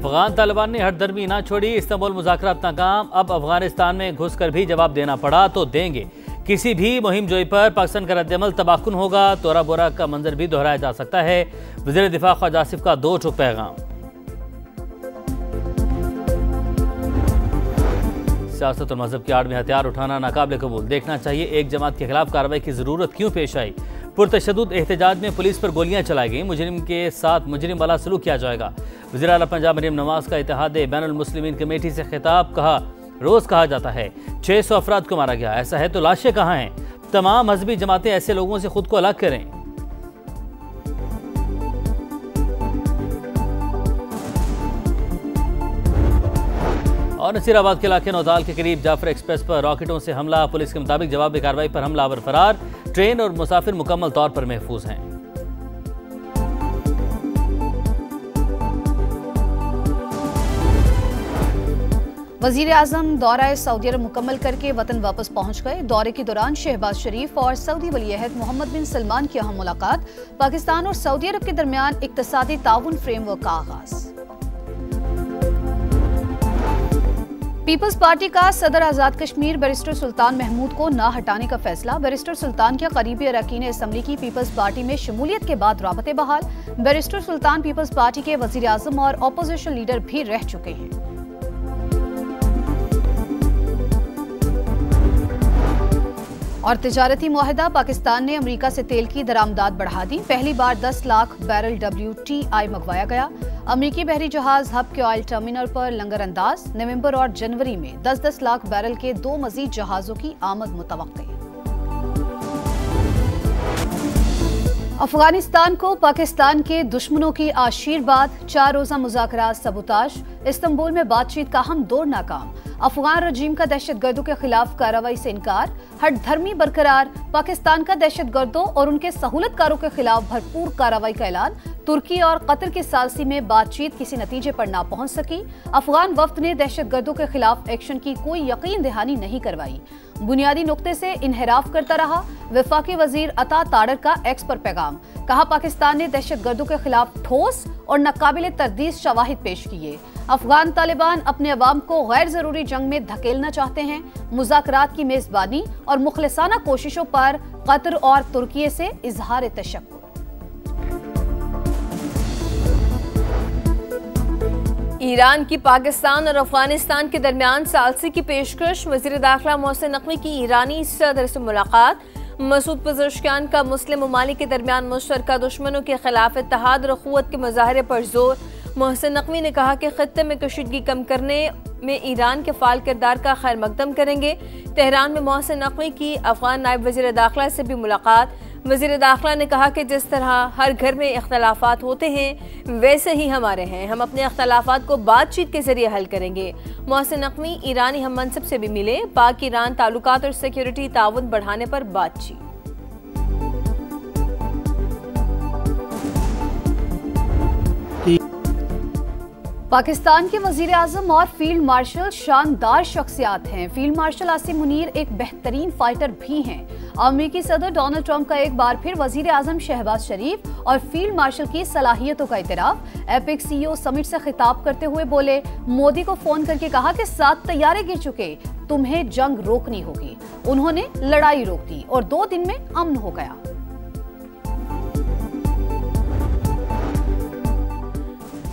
अफगान तालिबान ने हठधर्मी ना छोड़ी, इस्तांबुल मुज़ाकरात नाकाम। अब अफगानिस्तान में घुसकर भी जवाब देना पड़ा तो देंगे। किसी भी मुहिम जोई पर पाकिस्तान का रद्दअमल तबाहकुन होगा। तोरा बोरा का मंजर भी दोहराया जा सकता है। वज़ीर दिफा ख्वाजा आसिफ का 2 टूक पैगाम। सियासत और मजहब की आड़ में हथियार उठाना नाकाबिल कबूल। देखना चाहिए एक जमात के खिलाफ कार्रवाई की जरूरत क्यों पेश आई। पुरतशद्दुद एहतजाज में पुलिस पर गोलियां चलाई गईं। मुजरिम के साथ मुजरिम वाला सलूक किया जाएगा। वज़ीर आला पंजाब मरियम नवाज का इत्तेहाद बैनुल मुस्लिमीन कमेटी से खिताब। कहा, रोज कहा जाता है 600 अफराद को मारा गया, ऐसा है तो लाशें कहाँ हैं। तमाम मजहबी जमातें ऐसे लोगों से खुद को अलग करें। और नसीराबाद के इलाके नौताल के करीब जाफर एक्सप्रेस पर रॉकेटों से हमला। पुलिस के मुताबिक जवाबी कार्रवाई पर हमलावर फरार। ट्रेन और मुसाफिर मुकम्मल तौर पर महफूज हैं। वजीर आजम दौरा सऊदी अरब मुकम्मल करके वतन वापस पहुंच गए। दौरे के दौरान शहबाज शरीफ और सऊदी वली-ए-अहद मोहम्मद बिन सलमान की अहम मुलाकात। पाकिस्तान और सऊदी अरब के दरमियान इक्तिसादी ताउन फ्रेमवर्क का आगाज। पीपल्स पार्टी का सदर आजाद कश्मीर बैरिस्टर सुल्तान महमूद को न हटाने का फैसला। बैरिस्टर सुल्तान के करीबी अरकान असम्बली की पीपल्स पार्टी में शमूलियत के बाद राबते बहाल। बैरिस्टर सुल्तान पीपल्स पार्टी के वजीर आजम और अपोजिशन लीडर भी रह चुके हैं। और तिजारती मुआहदा, पाकिस्तान ने अमेरिका से तेल की दरामदात बढ़ा दी। पहली बार 10 लाख बैरल WTI मंगवाया गया। अमेरिकी बहरी जहाज हब के ऑयल टर्मिनल पर लंगर अंदाज। नवंबर और जनवरी में 10-10 लाख बैरल के 2 मजीद जहाजों की आमद मुतवक्के। अफगानिस्तान को पाकिस्तान के दुश्मनों की आशीर्वाद। 4 रोजा मुज़ाकरात सबूताज। इस्तांबुल में बातचीत का हम दौर नाकाम। अफगान रजीम का दहशतगर्दों के खिलाफ कार्रवाई से इनकार। हठधर्मी बरकरार। पाकिस्तान का दहशतगर्दों और उनके सहूलतकारों के खिलाफ भरपूर कार्रवाई का ऐलान। तुर्की और कतर की सालसी में बातचीत किसी नतीजे पर ना पहुंच सकी। अफगान वफ्द ने दहशतगर्दों के खिलाफ एक्शन की कोई यकीन दहानी नहीं करवाई। बुनियादी नुक्ते से इनहराफ करता रहा। वफाकी वजीर अता ताड़र का एक्स पर पैगाम। कहा, पाकिस्तान ने दहशतगर्दों के खिलाफ ठोस और नाकाबिल तरदीद शवाहिद पेश किए। अफगान तालिबान अपने अवाम को गैर जरूरी जंग में धकेलना चाहते हैं। मुज़ाकरात की मेजबानी और मुखलिसाना कोशिशों पर कतर और तुर्की से इजहार तशक्कुर। ईरान की पाकिस्तान और अफगानिस्तान के दरमियान सालसी की पेशकश। वज़ीर दाखिला मोहसिन नकवी की ईरानी सदर से मुलाकात। मसूद पज़ेश्कियान का मुस्लिम ममालिक के दरमियान मुश्तरका दुश्मनों के खिलाफ इत्तेहाद और अखुवत के मुजाहरे पर जोर। मोहसिन नकवी ने कहा कि खित्ते में कशीदगी कम करने में ईरान के फाल किरदार का खैर मकदम करेंगे। तेहरान में मोहसिन नकवी की अफगान नायब वज़ीर दाखिला से भी मुलाकात। वज़ीर दाखिला ने कहा कि जिस तरह हर घर में इख्तलाफात होते हैं वैसे ही हमारे हैं। हम अपने इख्तलाफात को बातचीत के जरिए हल करेंगे। मोहसिन नकवी ईरानी हम मनसब से भी मिले। पाक ईरान ताल्लुकात और सिक्योरिटी ताउन बढ़ाने पर बातचीत। पाकिस्तान के वजीर आजम और फील्ड मार्शल शानदार शख्सियात हैं। फील्ड मार्शल आसिम मुनीर एक बेहतरीन फाइटर भी हैं। अमेरिकी सदर डोनाल्ड ट्रंप का एक बार फिर वजीर आजम शहबाज शरीफ और फील्ड मार्शल की सलाहियतों का इतराफ। एपिक CEO समिट से खिताब करते हुए बोले, मोदी को फोन करके कहा कि 7 तैयारे गिर चुके, तुम्हें जंग रोकनी होगी। उन्होंने लड़ाई रोक दी और 2 दिन में अमन हो गया।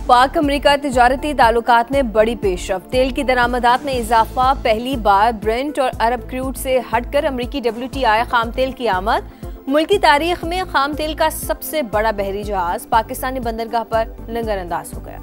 पाक अमेरिका तिजारती ताल्लुकात में बड़ी पेशरफ्त। तेल की दरामदात में इजाफा। पहली बार ब्रेंट और अरब क्रूड से हटकर अमेरिकी WTI खाम तेल की आमद। मुल्की तारीख में खाम तेल का सबसे बड़ा बहरी जहाज पाकिस्तानी बंदरगाह पर लंगर अंदाज हो गया।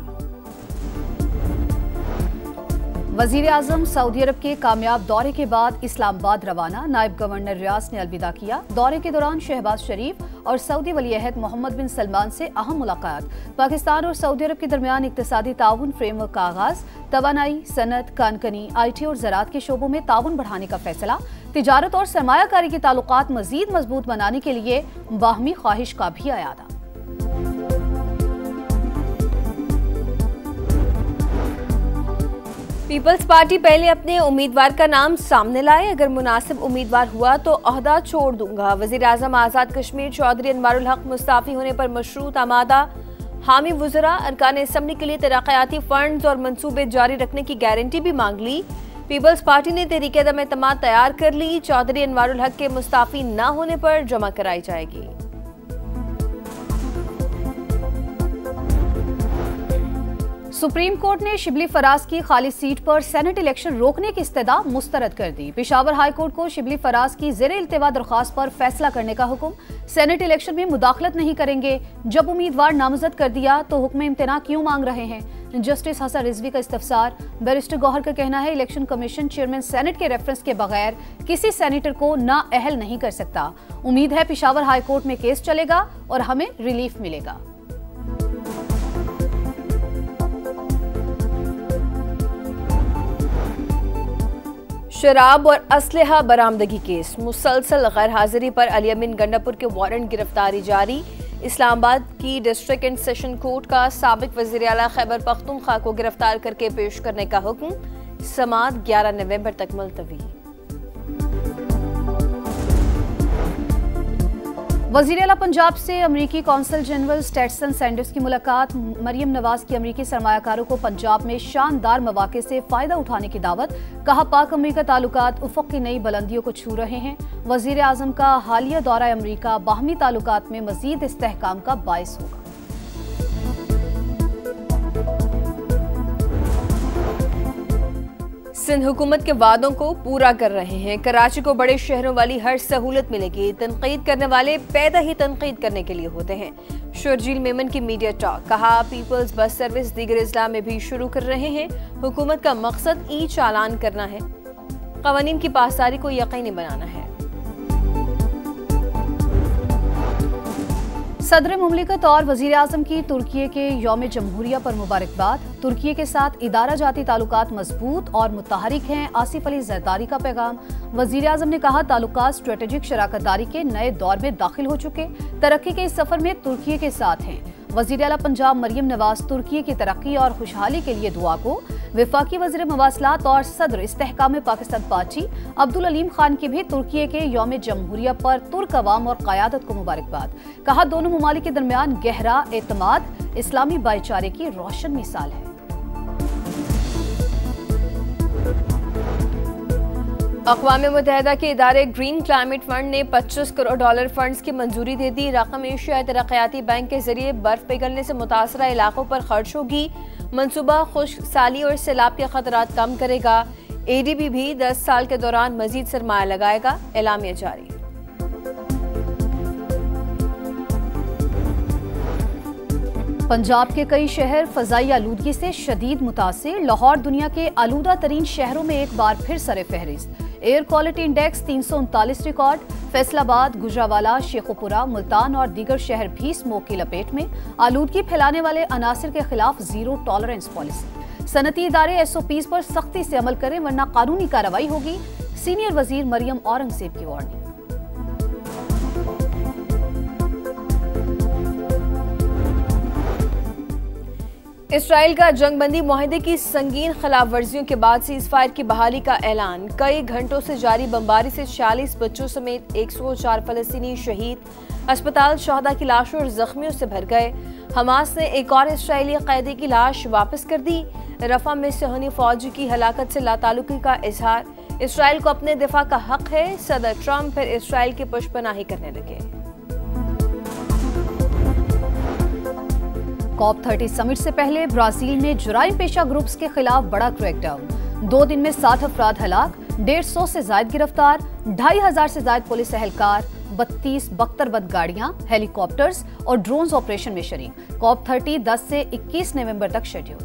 वजीर आजम सऊदी अरब के कामयाब दौरे के बाद इस्लामाबाद रवाना। नायब गवर्नर रियाज ने अलविदा किया। दौरे के दौरान शहबाज शरीफ और सऊदी वली-ए-अहद मोहम्मद बिन सलमान से अहम मुलाकात। पाकिस्तान और सऊदी अरब के दरमियान इक्तिसादी ताउन फ्रेमवर्क का आगाज। तवानाई, सनत, कानकनी, IT और ज़राअत के शोबों में ताउन बढ़ाने का फैसला। तिजारत और सरमायाकारी के ताल्लुकात मजीद मजबूत बनाने के लिए बाहमी ख्वाहिश का भी अयादा। पीपल्स पार्टी पहले अपने उम्मीदवार का नाम सामने लाए। अगर मुनासिब उम्मीदवार हुआ तो ओहदा छोड़ दूंगा। वजीर आजम आजाद कश्मीर चौधरी अनवारुल हक मुस्ताफी होने पर मशरूत आमादा। हामी वुज़रा अरकान असम्बली के लिए तरक्याती फंड्स और मंसूबे जारी रखने की गारंटी भी मांग ली। पीपल्स पार्टी ने तहरीक-ए-दम एतमाद तैयार कर ली। चौधरी अनवारुल हक के मुस्ताफी न होने पर जमा कराई जाएगी। सुप्रीम कोर्ट ने शिबली फराज की खाली सीट पर सेनेट इलेक्शन रोकने की इस्तदा मुस्तरद कर दी। पेशावर हाई कोर्ट को शिबली फराज की ज़ेरे इल्तिवा दरख्वास्त पर फैसला करने का हुक्म। सेनेट इलेक्शन में मुदाखलत नहीं करेंगे। जब उम्मीदवार नामजद कर दिया तो हुक्म इम्तना क्यों मांग रहे हैं? जस्टिस हसन रिजवी का इस्तफसार। बैरिस्टर गौहर का कहना है इलेक्शन कमीशन चेयरमैन सेनेट के रेफरेंस के बगैर किसी सेनेटर को नाअहल नहीं कर सकता। उम्मीद है पेशावर हाई कोर्ट में केस चलेगा और हमें रिलीफ मिलेगा। शराब और असलहा बरामदगी केस। मुसलसल गैर हाजिरी पर अली अमीन गंडापुर के वारंट गिरफ्तारी जारी। इस्लामाबाद की डिस्ट्रिक्ट एंड सेशन कोर्ट का साबिक वज़ीर आला खैबर पख्तूनख्वा को गिरफ्तार करके पेश करने का हुक्म। समाअत 11 नवंबर तक मुलतवी। वज़ीर आला पंजाब से अमरीकी कौंसल जनरल स्टेटसन सैंडर्स की मुलाकात। मरियम नवाज की अमरीकी सरमायाकारों को पंजाब में शानदार मौके से फायदा उठाने की दावत। कहा पाक अमरीका ताल्लुकात उफ़क़ की नई बुलंदियों को छू रहे हैं। वज़ीर आज़म का हालिया दौरा अमरीका बाहमी ताल्लुकात में मज़ीद इस्तेहकाम का बाइस होगा। सिंध हुकूमत के वादों को पूरा कर रहे हैं। कराची को बड़े शहरों वाली हर सहूलत मिलेगी। तनकीद करने वाले पैदा ही तनकीद करने के लिए होते हैं। शर्जील मेमन की मीडिया टॉक। कहा पीपल्स बस सर्विस दीगर अजला में भी शुरू कर रहे हैं। हुकूमत का मकसद ई चालान करना है। कवानीन की पासदारी को यकीनी बनाना है। सदर मुमलिकत और वज़ीर आज़म की तुर्की के यौम जमहूरिया पर मुबारकबाद। तुर्की के साथ इदारा जाती ताल्लुकात मजबूत और मुतहरिक हैं। आसिफ अली जरदारी का पैगाम। वज़ीर आज़म ने कहा ताल्लुकात स्ट्रेटेजिक शराकतदारी के नए दौर में दाखिल हो चुके। तरक्की के इस सफर में तुर्की के साथ हैं। वज़ीर आला पंजाब मरियम नवाज तुर्की की तरक्की और खुशहाली के लिए दुआ को। वफाकी वज़ीर मवासलात और सदर इस्तेहकाम पाकिस्तान पार्टी अब्दुल अलीम खान की भी तुर्की के यौम जमहूरिया पर तुर्क अवाम और क़यादत को मुबारकबाद। कहा दोनों ममालिक के दरमियान गहरा एतमाद इस्लामी भाईचारे की रोशन मिसाल है। अक़वाम मुत्तहिदा के इदारे ग्रीन क्लाइमेट फंड ने $25 करोड़ फंड्स की मंजूरी दे दी। रकम एशिया तरक्याती बैंक के जरिए बर्फ पिघलने से मुतासरा इलाकों पर खर्च होगी। मनसूबा खुश्क साली और सैलाब के खतरात कम करेगा। ADB भी 10 साल के दौरान मजीद सरमाया लगाएगा। एलामिया जारी। पंजाब के कई शहर फजाई आलूदगी से शदीद मुतासिर। लाहौर दुनिया के आलूदा तरीन शहरों में एक बार फिर सरे फहरिस्त। Air quality index 339 record. Faisalabad, Gujranwala, Sheikhupura, Multan और दीगर शहर भी स्मोक की लपेट में। आलूदगी फैलाने वाले अनासिर के खिलाफ जीरो टॉलरेंस पॉलिसी। सनती इदारे SOPs पर सख्ती से अमल करें वरना कानूनी कार्रवाई होगी। सीनियर वजीर मरियम औरंगजेब की वार्निंग। इसराइल का जंगबंदी मुआहदे की संगीन खिलाफ वर्जियों के बाद सीज़फायर की बहाली का ऐलान। कई घंटों से जारी बमबारी से 40 बच्चों समेत 104 फलस्तीनी शहीद। अस्पताल शहदा की लाशों और जख्मियों से भर गए। हमास ने एक और इसराइली कैदी की लाश वापस कर दी। रफा में सहनी फौज की हलाकत से लाताल्लुकी का इजहार। इसराइल को अपने दिफा का हक है। सदर ट्रंप फिर इसराइल की पुष्पनाही करने लगे। COP30 समिट से पहले ब्राजील में जुराइम पेशा ग्रुप्स के खिलाफ बड़ा क्रैकडाउन। 2 दिन में 60 अफराद हलाक, 150 से ज्यादा गिरफ्तार, 2500 से ज्यादा पुलिस एहलकार, 32 बख्तरबंद गाड़ियां, हेलीकॉप्टर्स और ड्रोन्स ऑपरेशन में शरीक। COP30 10 से 21 नवंबर तक शेड्यूल।